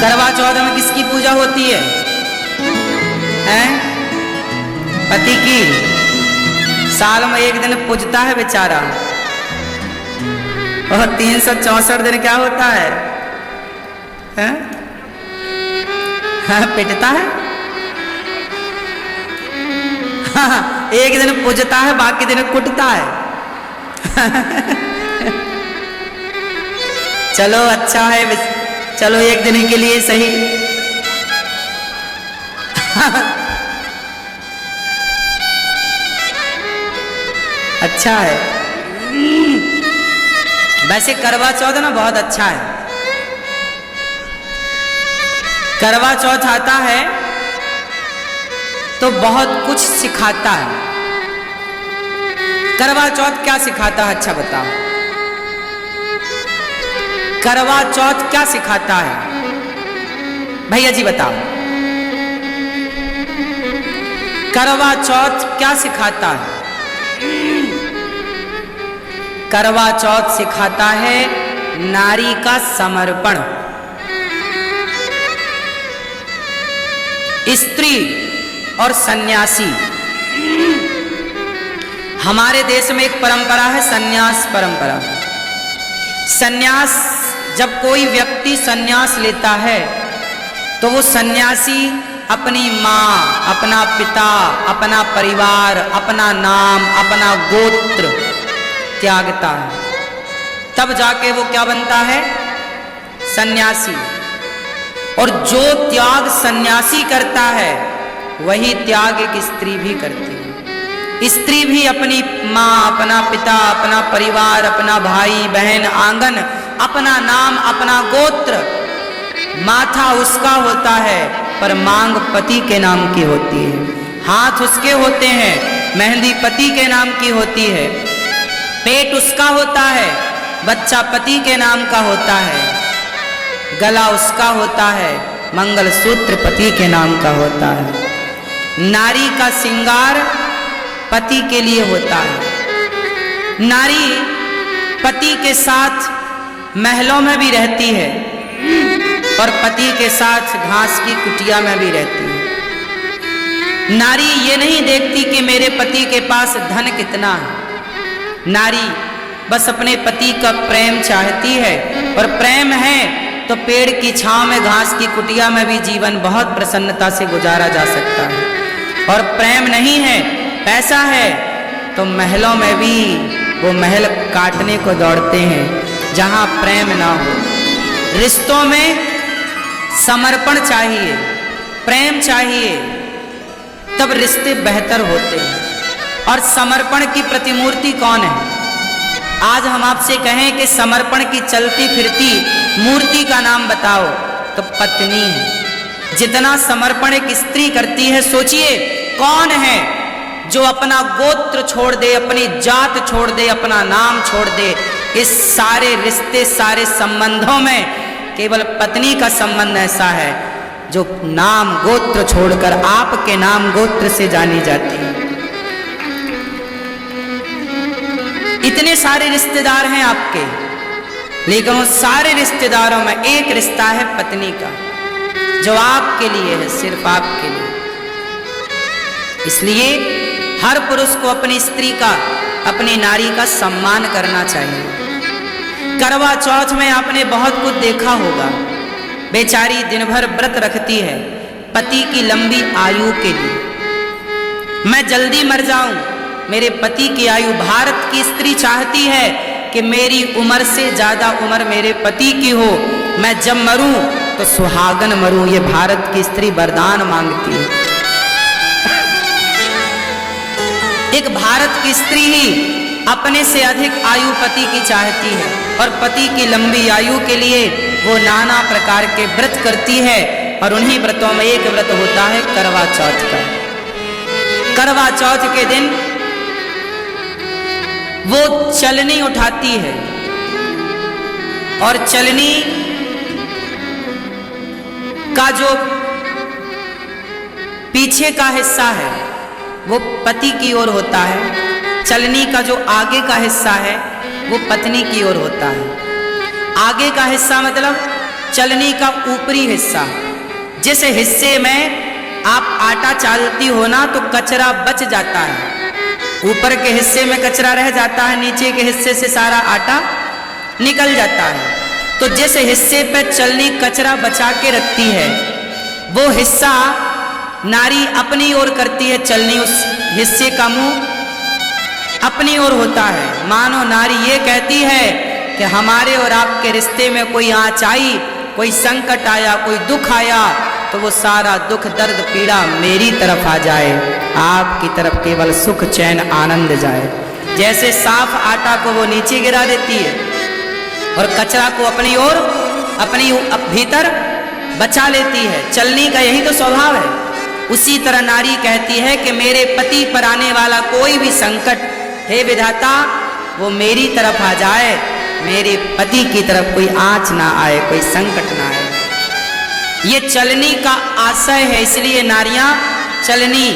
करवा चौथ में किसकी पूजा होती है? हैं? पति की। साल में एक दिन पूजता है बेचारा, और 364 दिन क्या होता है? हैं? हाँ, पिटता है। हाँ, एक दिन पूजता है, बाकी दिन कुटता है। चलो अच्छा है, चलो एक दिन के लिए सही। अच्छा है। वैसे करवा चौथ ना बहुत अच्छा है। करवा चौथ आता है तो बहुत कुछ सिखाता है। करवा चौथ क्या सिखाता है? अच्छा बताओ, करवा चौथ क्या सिखाता है? भैया जी बताओ, करवा चौथ क्या सिखाता है? करवा चौथ सिखाता है नारी का समर्पण। स्त्री और सन्यासी। हमारे देश में एक परंपरा है, सन्यास परंपरा। सन्यास, जब कोई व्यक्ति सन्यास लेता है तो वो सन्यासी अपनी माँ, अपना पिता, अपना परिवार, अपना नाम, अपना गोत्र त्यागता है। तब जाके वो क्या बनता है? सन्यासी। और जो त्याग सन्यासी करता है वही त्याग एक स्त्री भी करती है। स्त्री भी अपनी माँ, अपना पिता, अपना परिवार, अपना भाई बहन, आंगन, अपना नाम, अपना गोत्र, माथा उसका होता है पर मांग पति के नाम की होती है। हाथ उसके होते हैं, मेहंदी पति के नाम की होती है। पेट उसका होता है, बच्चा पति के नाम का होता है। गला उसका होता है, मंगलसूत्र पति के नाम का होता है। नारी का श्रृंगार पति के लिए होता है। नारी पति के साथ महलों में भी रहती है और पति के साथ घास की कुटिया में भी रहती है। नारी ये नहीं देखती कि मेरे पति के पास धन कितना है। नारी बस अपने पति का प्रेम चाहती है, और प्रेम है तो पेड़ की छांव में, घास की कुटिया में भी जीवन बहुत प्रसन्नता से गुजारा जा सकता है। और प्रेम नहीं है, पैसा है, तो महलों में भी वो महल काटने को दौड़ते हैं जहां प्रेम ना हो। रिश्तों में समर्पण चाहिए, प्रेम चाहिए, तब रिश्ते बेहतर होते हैं। और समर्पण की प्रतिमूर्ति कौन है? आज हम आपसे कहें कि समर्पण की चलती फिरती मूर्ति का नाम बताओ, तो पत्नी है। जितना समर्पण एक स्त्री करती है, सोचिए कौन है जो अपना गोत्र छोड़ दे, अपनी जात छोड़ दे, अपना नाम छोड़ दे। इस सारे रिश्ते, सारे संबंधों में केवल पत्नी का संबंध ऐसा है जो नाम गोत्र छोड़कर आपके नाम गोत्र से जानी जाती है। इतने सारे रिश्तेदार हैं आपके, लेकिन उन सारे रिश्तेदारों में एक रिश्ता है पत्नी का, जो आपके लिए है, सिर्फ आपके लिए। इसलिए हर पुरुष को अपनी स्त्री का, अपनी नारी का सम्मान करना चाहिए। करवा चौथ में आपने बहुत कुछ देखा होगा। बेचारी दिन भर व्रत रखती है पति की लंबी आयु के लिए। मैं जल्दी मर जाऊं, मेरे पति की आयु। भारत की स्त्री चाहती है कि मेरी उम्र से ज्यादा उम्र मेरे पति की हो, मैं जब मरूं तो सुहागन मरूं। ये भारत की स्त्री वरदान मांगती है। एक भारत की स्त्री ही अपने से अधिक आयु पति की चाहती है, और पति की लंबी आयु के लिए वो नाना प्रकार के व्रत करती है। और उन्हीं व्रतों में एक व्रत होता है करवा चौथ का। करवा चौथ के दिन वो चलनी उठाती है, और चलनी का जो पीछे का हिस्सा है वो पति की ओर होता है। चलनी का जो आगे का हिस्सा है वो पत्नी की ओर होता है। आगे का हिस्सा मतलब चलनी का ऊपरी हिस्सा, जिस हिस्से में आप आटा चालती हो ना तो कचरा बच जाता है, ऊपर के हिस्से में कचरा रह जाता है, नीचे के हिस्से से सारा आटा निकल जाता है। तो जिस हिस्से पे चलनी कचरा बचा के रखती है वो हिस्सा नारी अपनी ओर करती है, चलनी उस हिस्से का मुंह अपनी ओर होता है। मानो नारी ये कहती है कि हमारे और आपके रिश्ते में कोई आँच आई, कोई संकट आया, कोई दुख आया तो वो सारा दुख दर्द पीड़ा मेरी तरफ आ जाए, आपकी तरफ केवल सुख चैन आनंद जाए। जैसे साफ आटा को वो नीचे गिरा देती है और कचरा को अपनी ओर अपनी भीतर बचा लेती है, चलनी का यही तो स्वभाव है। उसी तरह नारी कहती है कि मेरे पति पर आने वाला कोई भी संकट, हे विधाता वो मेरी तरफ आ जाए, मेरे पति की तरफ कोई आँच ना आए, कोई संकट ना आए। ये चलनी का आशय है, इसलिए नारियां चलनी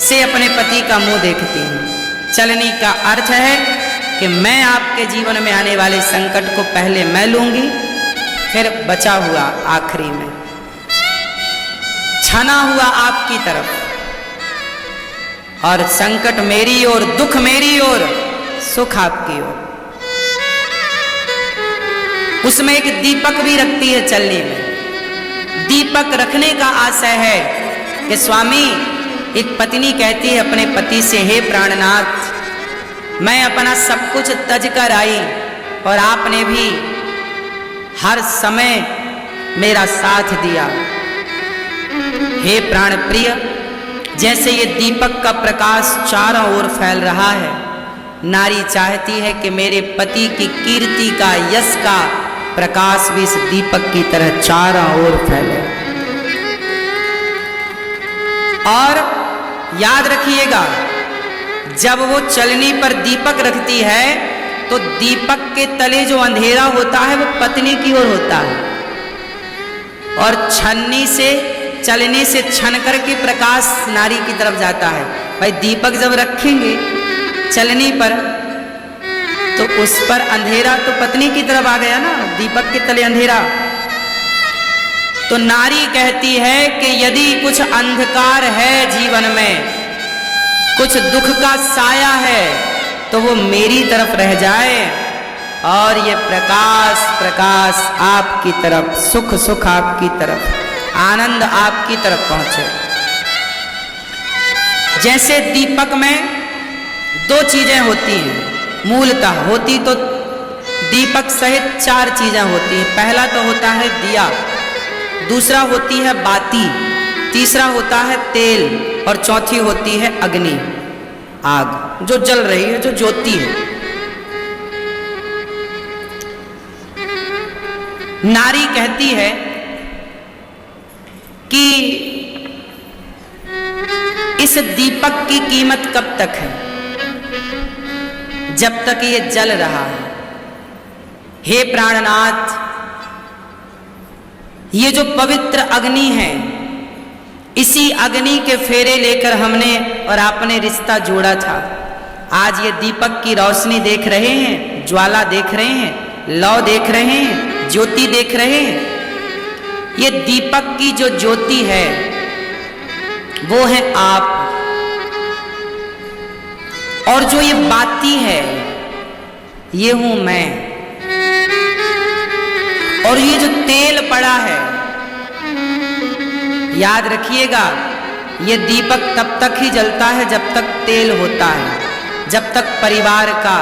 से अपने पति का मुंह देखती हैं। चलनी का अर्थ है कि मैं आपके जीवन में आने वाले संकट को पहले मैं लूंगी, फिर बचा हुआ आखिरी में, छना हुआ आपकी तरफ, और संकट मेरी ओर, दुख मेरी ओर, सुख आपकी ओर। उसमें एक दीपक भी रखती है चलनी में। दीपक रखने का आशय है कि स्वामी, एक पत्नी कहती है अपने पति से, हे प्राणनाथ, मैं अपना सब कुछ तज कर आई और आपने भी हर समय मेरा साथ दिया। हे प्राण प्रिय, जैसे ये दीपक का प्रकाश चारों ओर फैल रहा है, नारी चाहती है कि मेरे पति की कीर्ति का, यश का प्रकाश भी इस दीपक की तरह चारों ओर फैले। और याद रखिएगा, जब वो चलनी पर दीपक रखती है तो दीपक के तले जो अंधेरा होता है वो पत्नी की ओर होता है, और छन्नी से, चलनी से छन करके प्रकाश नारी की तरफ जाता है। भाई दीपक जब रखेंगे चलनी पर तो उस पर अंधेरा तो पत्नी की तरफ आ गया ना, दीपक के तले अंधेरा। तो नारी कहती है कि यदि कुछ अंधकार है जीवन में, कुछ दुख का साया है, तो वो मेरी तरफ रह जाए और ये प्रकाश प्रकाश आपकी तरफ, सुख सुख आपकी तरफ, आनंद आपकी तरफ पहुंचे। जैसे दीपक में दो चीजें होती हैं, मूलतः होती तो दीपक सहित चार चीजें होती हैं। पहला तो होता है दिया, दूसरा होती है बाती, तीसरा होता है तेल, और चौथी होती है अग्नि, आग जो जल रही है, जो ज्योति है। नारी कहती है कि इस दीपक की कीमत कब तक है, जब तक ये जल रहा है। हे प्राणनाथ, ये जो पवित्र अग्नि है, इसी अग्नि के फेरे लेकर हमने और आपने रिश्ता जोड़ा था। आज ये दीपक की रोशनी देख रहे हैं, ज्वाला देख रहे हैं, लौ देख रहे हैं, ज्योति देख रहे हैं। ये दीपक की जो ज्योति है वो है आप, और जो ये बाती है ये हूं मैं, और ये जो तेल पड़ा है, याद रखिएगा, ये दीपक तब तक ही जलता है जब तक तेल होता है, जब तक परिवार का,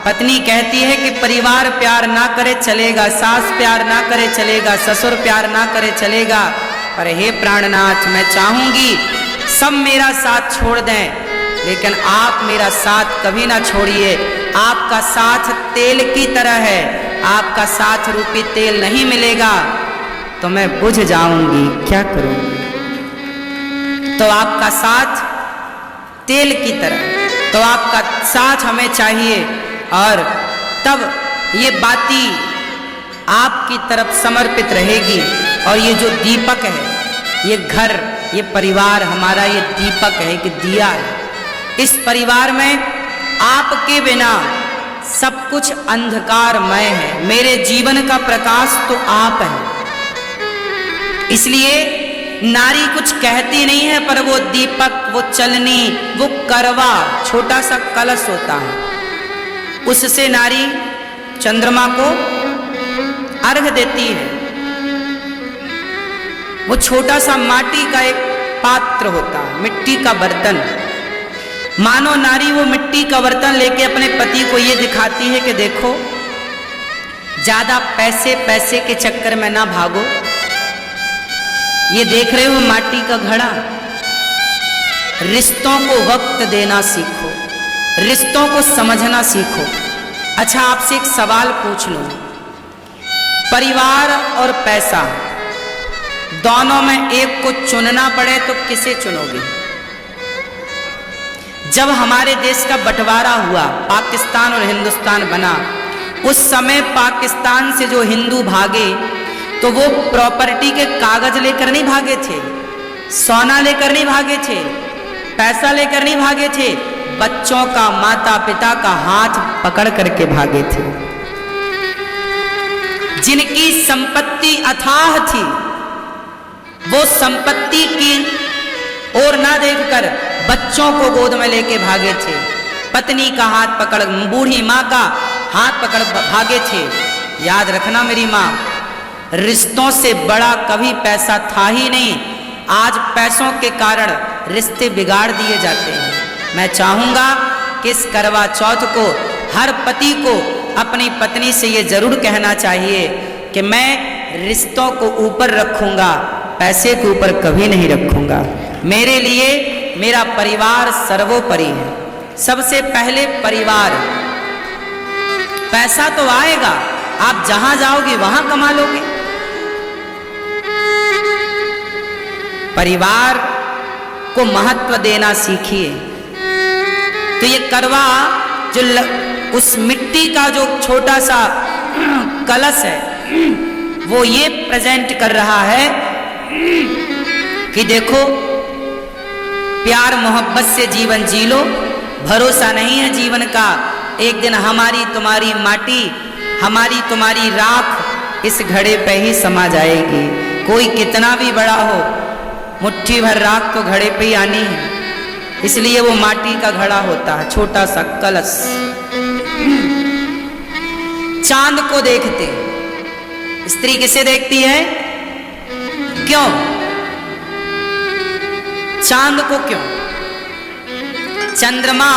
पत्नी कहती है कि परिवार प्यार ना करे चलेगा, सास प्यार ना करे चलेगा, ससुर प्यार ना करे चलेगा, पर हे प्राणनाथ, मैं चाहूंगी सब मेरा साथ छोड़ दें, लेकिन आप मेरा साथ कभी ना छोड़िए। आपका साथ तेल की तरह है, आपका साथ रूपी तेल नहीं मिलेगा तो मैं बुझ जाऊंगी, क्या करूंगी। तो आपका साथ तेल की तरह, तो आपका साथ हमें चाहिए, और तब ये बाती आपकी तरफ समर्पित रहेगी। और ये जो दीपक है, ये घर, ये परिवार हमारा, ये दीपक है कि दिया है। इस परिवार में आपके बिना सब कुछ अंधकारमय है, मेरे जीवन का प्रकाश तो आप हैं। इसलिए नारी कुछ कहती नहीं है, पर वो दीपक, वो चलनी, वो करवा, छोटा सा कलश होता है, उससे नारी चंद्रमा को अर्घ देती है। वो छोटा सा माटी का एक पात्र होता है, मिट्टी का बर्तन। मानो नारी वो मिट्टी का बर्तन लेके अपने पति को ये दिखाती है कि देखो, ज्यादा पैसे के चक्कर में ना भागो, ये देख रहे हो माटी का घड़ा, रिश्तों को वक्त देना सीखो, रिश्तों को समझना सीखो। अच्छा, आपसे एक सवाल पूछ लूं, परिवार और पैसा दोनों में एक को चुनना पड़े तो किसे चुनोगे? जब हमारे देश का बंटवारा हुआ, पाकिस्तान और हिंदुस्तान बना, उस समय पाकिस्तान से जो हिंदू भागे तो वो प्रॉपर्टी के कागज लेकर नहीं भागे थे, सोना लेकर नहीं भागे थे, पैसा लेकर नहीं भागे थे, बच्चों का, माता पिता का हाथ पकड़ करके भागे थे। जिनकी संपत्ति अथाह थी, वो संपत्ति की ओर ना देखकर बच्चों को गोद में लेके भागे थे, पत्नी का हाथ पकड़, बूढ़ी माँ का हाथ पकड़ भागे थे। याद रखना मेरी माँ, रिश्तों से बड़ा कभी पैसा था ही नहीं। आज पैसों के कारण रिश्ते बिगाड़ दिए जाते हैं। मैं चाहूंगा कि इस करवा चौथ को हर पति को अपनी पत्नी से ये जरूर कहना चाहिए कि मैं रिश्तों को ऊपर रखूंगा, पैसे के ऊपर कभी नहीं रखूंगा। मेरे लिए मेरा परिवार सर्वोपरि है। सबसे पहले परिवार। पैसा तो आएगा, आप जहां जाओगे वहां कमा लोगे। परिवार को महत्व देना सीखिए। तो ये करवा जो उस मिट्टी का जो छोटा सा कलश है, वो ये प्रेजेंट कर रहा है कि देखो, प्यार मोहब्बत से जीवन जी लो, भरोसा नहीं है जीवन का, एक दिन हमारी तुम्हारी माटी, हमारी तुम्हारी राख इस घड़े पे ही समा जाएगी। कोई कितना भी बड़ा हो, मुट्ठी भर राख तो घड़े पे ही आनी है, इसलिए वो माटी का घड़ा होता है, छोटा सा कलश। चांद को देखते, स्त्री किसे देखती है? क्यों? चांद को क्यों? चंद्रमा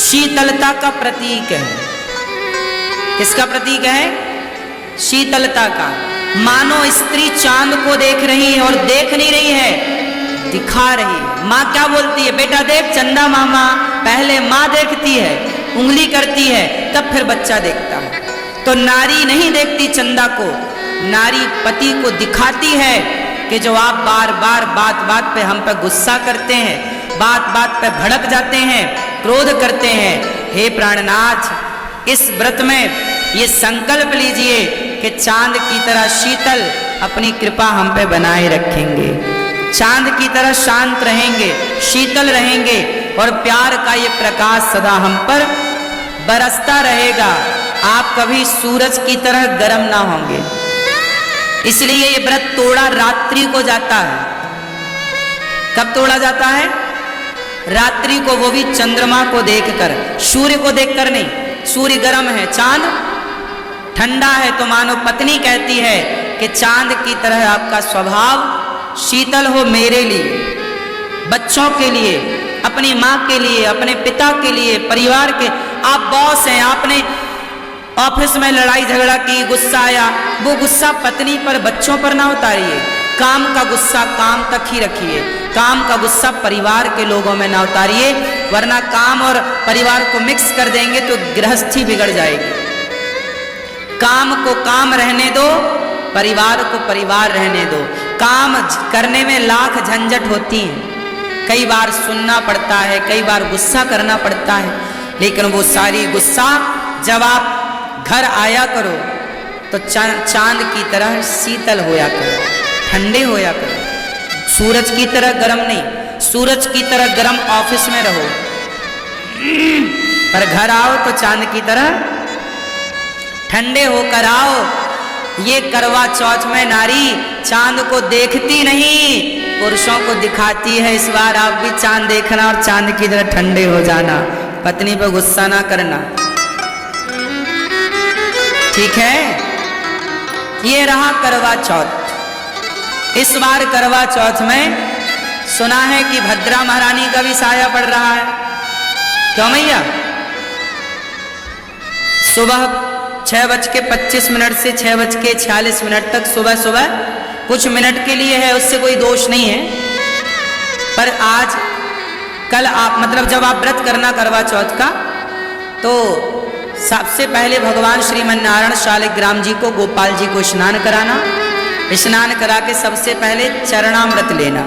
शीतलता का प्रतीक है। किसका प्रतीक है? शीतलता का। मानो स्त्री चांद को देख रही है और देख नहीं रही है, दिखा रही है। माँ क्या बोलती है? बेटा देख चंदा मामा। पहले माँ देखती है, उंगली करती है, तब फिर बच्चा देखता है। तो नारी नहीं देखती चंदा को, नारी पति को दिखाती है कि जो आप बार बार बात बात पे हम पे गुस्सा करते हैं, बात बात पे भड़क जाते हैं, क्रोध करते हैं, हे प्राणनाथ, इस व्रत में ये संकल्प लीजिए कि चांद की तरह शीतल अपनी कृपा हम पे बनाए रखेंगे, चांद की तरह शांत रहेंगे, शीतल रहेंगे और प्यार का ये प्रकाश सदा हम पर बरसता रहेगा। आप कभी सूरज की तरह गर्म ना होंगे। इसलिए ये व्रत तोड़ा रात्रि को जाता है। कब तोड़ा जाता है? रात्रि को, वो भी चंद्रमा को देखकर, सूर्य को देखकर नहीं। सूर्य गर्म है, चांद ठंडा है, तो मानो पत्नी कहती है कि चांद की तरह आपका स्वभाव शीतल हो मेरे लिए, बच्चों के लिए, अपनी माँ के लिए, अपने पिता के लिए, परिवार के। आप बॉस हैं, आपने ऑफिस में लड़ाई झगड़ा की, गुस्सा आया, वो गुस्सा पत्नी पर, बच्चों पर ना उतारिए। काम का गुस्सा काम तक ही रखिए, काम का गुस्सा परिवार के लोगों में ना उतारिए, वरना काम और परिवार को मिक्स कर देंगे तो गृहस्थी बिगड़ जाएगी। काम को काम रहने दो, परिवार को परिवार रहने दो। काम करने में लाख झंझट होती है, कई बार सुनना पड़ता है, कई बार गुस्सा करना पड़ता है, लेकिन वो सारी गुस्सा जब आप घर आया करो तो चांद की तरह शीतल होया करो, ठंडे होया करो। सूरज की तरह गर्म नहीं, सूरज की तरह गर्म ऑफिस में रहो, पर घर आओ तो चांद की तरह ठंडे होकर आओ। ये करवा चौथ में नारी चांद को देखती नहीं, पुरुषों को दिखाती है। इस बार आप भी चांद देखना और चांद की तरह ठंडे हो जाना, पत्नी पर गुस्सा ना करना, ठीक है। ये रहा करवा चौथ। इस बार करवा चौथ में सुना है कि भद्रा महारानी का भी साया पड़ रहा है। क्यों मैया? सुबह 6:25 से 6:46 तक सुबह सुबह कुछ मिनट के लिए है, उससे कोई दोष नहीं है। पर आज कल आप मतलब जब आप व्रत करना करवा चौथ का, तो सबसे पहले भगवान श्रीमन्नारायण शालिग्राम जी को, गोपाल जी को स्नान कराना। स्नान करा के सबसे पहले चरणामृत लेना।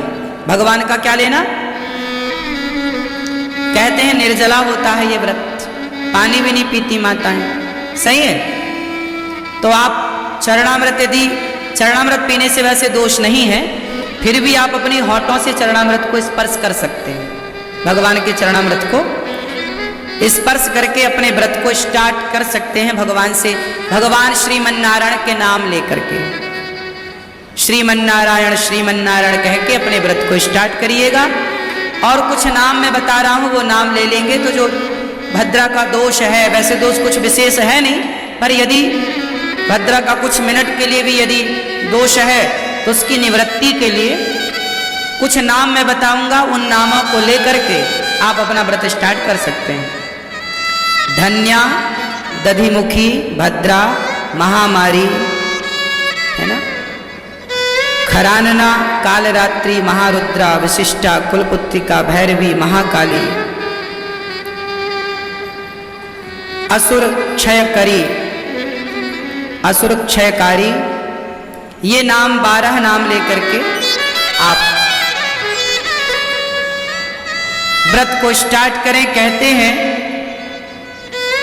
भगवान का क्या लेना? कहते हैं निर्जला होता है ये व्रत, पानी भी नहीं पीती माता है, सही है। तो आप चरणामृत, यदि चरणामृत पीने से वैसे दोष नहीं है, फिर भी आप अपनी होठों से चरणामृत को स्पर्श कर सकते हैं। भगवान के चरणामृत को स्पर्श करके अपने व्रत को स्टार्ट कर सकते हैं भगवान से, भगवान श्रीमन्नारायण के नाम लेकर के। श्रीमन्नारायण श्रीमन्नारायण कह के अपने व्रत को स्टार्ट करिएगा। और कुछ नाम मैं बता रहा हूँ, वो नाम ले लेंगे तो जो भद्रा का दोष है, वैसे दोष कुछ विशेष है नहीं, पर यदि भद्रा का कुछ मिनट के लिए भी यदि दोष है तो उसकी निवृत्ति के लिए कुछ नाम मैं बताऊंगा, उन नामों को लेकर के आप अपना व्रत स्टार्ट कर सकते हैं। धन्या, दधिमुखी, भद्रा, महामारी, है ना, खरानना, कालरात्रि, महारुद्रा, विशिष्टा, कुलपुत्रिका, भैरवी, महाकाली, असुर क्षयकरी, असुर क्षयकारी, ये नाम 12 नाम लेकर के आप व्रत को स्टार्ट करें। कहते हैं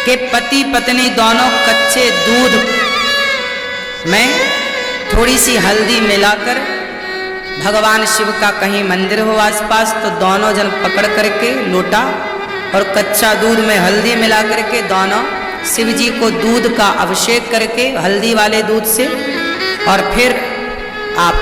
कि पति पत्नी दोनों कच्चे दूध में थोड़ी सी हल्दी मिलाकर, भगवान शिव का कहीं मंदिर हो आसपास तो दोनों जन पकड़ करके लोटा और कच्चा दूध में हल्दी मिला करके दोनों शिव जी को दूध का अभिषेक करके हल्दी वाले दूध से, और फिर आप